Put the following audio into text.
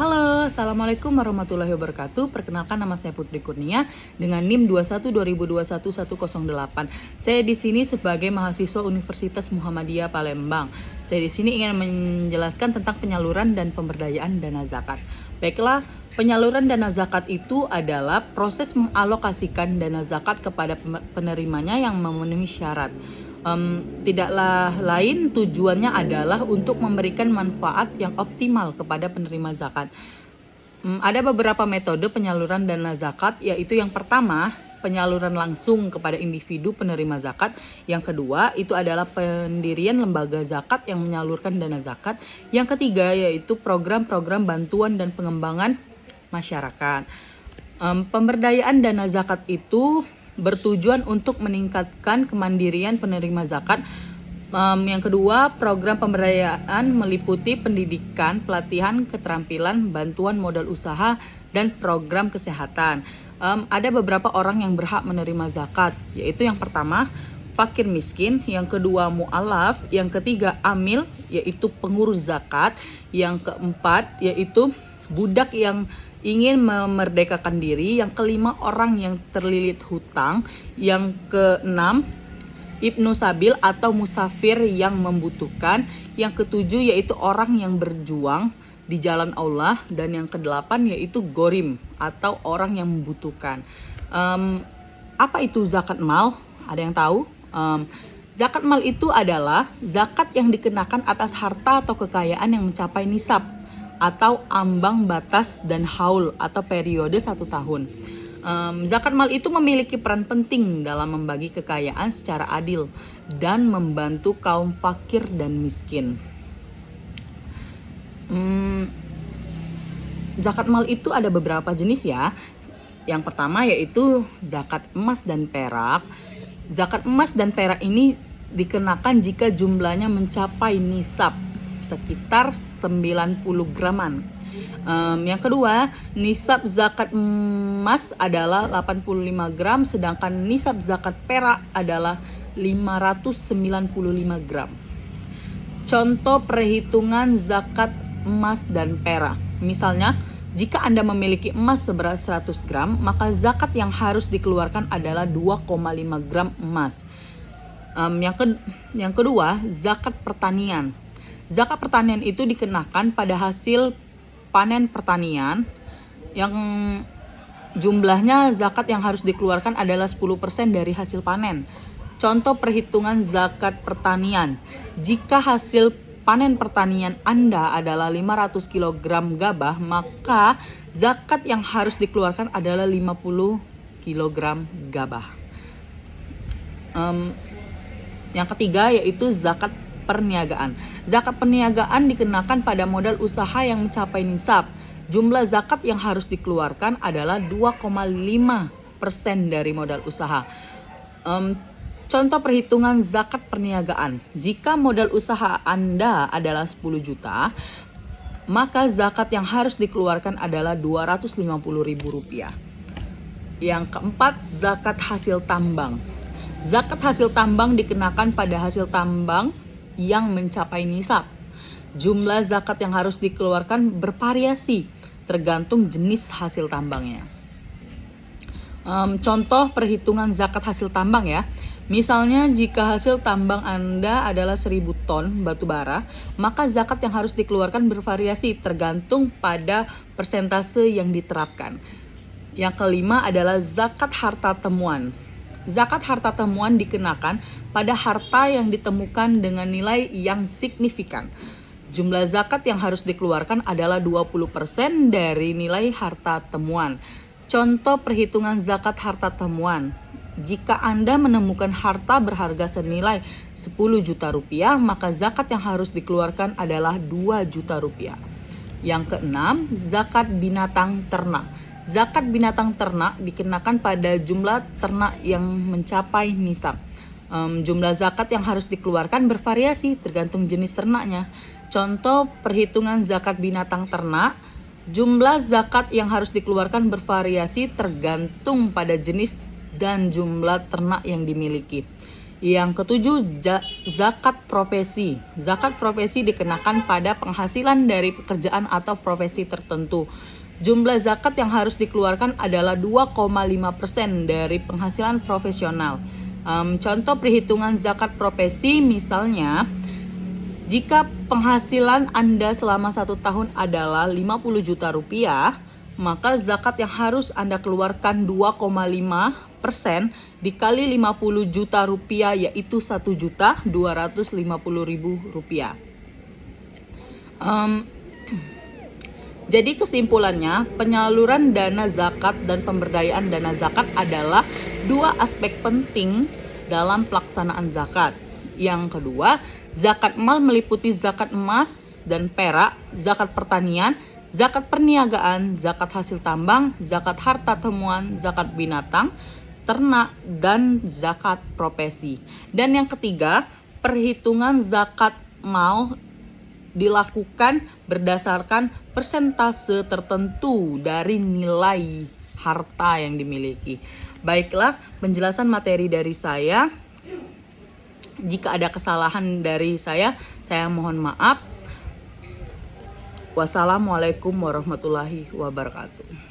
Halo, Assalamualaikum warahmatullahi wabarakatuh. Perkenalkan, nama saya Putri Kurnia dengan NIM 21 2021 108. Saya di sini sebagai mahasiswa Universitas Muhammadiyah Palembang. Saya di sini ingin menjelaskan tentang penyaluran dan pemberdayaan dana zakat. Baiklah, penyaluran dana zakat itu adalah proses mengalokasikan dana zakat kepada penerimanya yang memenuhi syarat. Tidaklah lain tujuannya adalah untuk memberikan manfaat yang optimal kepada penerima zakat. Ada beberapa metode penyaluran dana zakat, yaitu yang pertama, penyaluran langsung kepada individu penerima zakat. Yang kedua, itu adalah pendirian lembaga zakat yang menyalurkan dana zakat. Yang ketiga, yaitu program-program bantuan dan pengembangan masyarakat. Pemberdayaan dana zakat itu bertujuan untuk meningkatkan kemandirian penerima zakat. Yang kedua, program pemberdayaan meliputi pendidikan, pelatihan, keterampilan, bantuan modal usaha, dan program kesehatan. Ada beberapa orang yang berhak menerima zakat, yaitu yang pertama, fakir miskin, yang kedua mu'alaf, yang ketiga amil, yaitu pengurus zakat, yang keempat yaitu budak yang ingin memerdekakan diri, yang kelima orang yang terlilit hutang, yang keenam ibnu sabil atau musafir yang membutuhkan, yang ketujuh yaitu orang yang berjuang di jalan Allah, dan yang kedelapan yaitu gorim atau orang yang membutuhkan. Apa itu zakat mal? Ada yang tahu? Zakat mal itu adalah zakat yang dikenakan atas harta atau kekayaan yang mencapai nisab atau ambang batas dan haul atau periode 1 tahun. Zakat mal itu memiliki peran penting dalam membagi kekayaan secara adil dan membantu kaum fakir dan miskin. Zakat mal itu ada beberapa jenis ya. Yang pertama yaitu zakat emas dan perak. Zakat emas dan perak ini dikenakan jika jumlahnya mencapai nisab sekitar 90 graman. Yang kedua, nisab zakat emas adalah 85 gram, sedangkan nisab zakat perak adalah 595 gram. Contoh perhitungan zakat emas dan perak. Misalnya, jika Anda memiliki emas seberat 100 gram, maka zakat yang harus dikeluarkan adalah 2,5 gram emas. Yang kedua, zakat pertanian. Zakat pertanian itu dikenakan pada hasil panen pertanian yang jumlahnya zakat yang harus dikeluarkan adalah 10% dari hasil panen. Contoh perhitungan zakat pertanian. Jika hasil panen pertanian Anda adalah 500 kg gabah, maka zakat yang harus dikeluarkan adalah 50 kg gabah. Yang ketiga yaitu zakat perniagaan. Zakat perniagaan dikenakan pada modal usaha yang mencapai nisab. Jumlah zakat yang harus dikeluarkan adalah 2,5% dari modal usaha. Contoh perhitungan zakat perniagaan. Jika modal usaha Anda adalah 10 juta, maka zakat yang harus dikeluarkan adalah Rp250.000. Yang keempat, zakat hasil tambang. Zakat hasil tambang dikenakan pada hasil tambang yang mencapai nisab. Jumlah zakat yang harus dikeluarkan bervariasi tergantung jenis hasil tambangnya. Contoh perhitungan zakat hasil tambang ya. Misalnya jika hasil tambang Anda adalah 1000 ton batu bara, maka zakat yang harus dikeluarkan bervariasi tergantung pada persentase yang diterapkan. Yang kelima adalah zakat harta temuan. Zakat harta temuan dikenakan pada harta yang ditemukan dengan nilai yang signifikan. Jumlah zakat yang harus dikeluarkan adalah 20% dari nilai harta temuan. Contoh perhitungan zakat harta temuan. Jika Anda menemukan harta berharga senilai 10 juta rupiah, maka zakat yang harus dikeluarkan adalah 2 juta rupiah. Yang keenam, zakat binatang ternak. Zakat binatang ternak dikenakan pada jumlah ternak yang mencapai nisab. Jumlah zakat yang harus dikeluarkan bervariasi tergantung jenis ternaknya. Contoh perhitungan zakat binatang ternak. Jumlah zakat yang harus dikeluarkan bervariasi tergantung pada jenis dan jumlah ternak yang dimiliki. Yang ketujuh, zakat profesi. Zakat profesi dikenakan pada penghasilan dari pekerjaan atau profesi tertentu. Jumlah zakat yang harus dikeluarkan adalah 2,5% dari penghasilan profesional. Contoh perhitungan zakat profesi misalnya, jika penghasilan Anda selama 1 tahun adalah 50 juta rupiah, maka zakat yang harus Anda keluarkan 2,5% dikali 50 juta rupiah, yaitu 1.250.000 rupiah. Jadi kesimpulannya, penyaluran dana zakat dan pemberdayaan dana zakat adalah dua aspek penting dalam pelaksanaan zakat. Yang kedua, zakat mal meliputi zakat emas dan perak, zakat pertanian, zakat perniagaan, zakat hasil tambang, zakat harta temuan, zakat binatang, ternak, dan zakat profesi. Dan yang ketiga, perhitungan zakat mal dilakukan berdasarkan persentase tertentu dari nilai harta yang dimiliki. Baiklah, penjelasan materi dari saya. Jika ada kesalahan dari saya mohon maaf. Wassalamualaikum warahmatullahi wabarakatuh.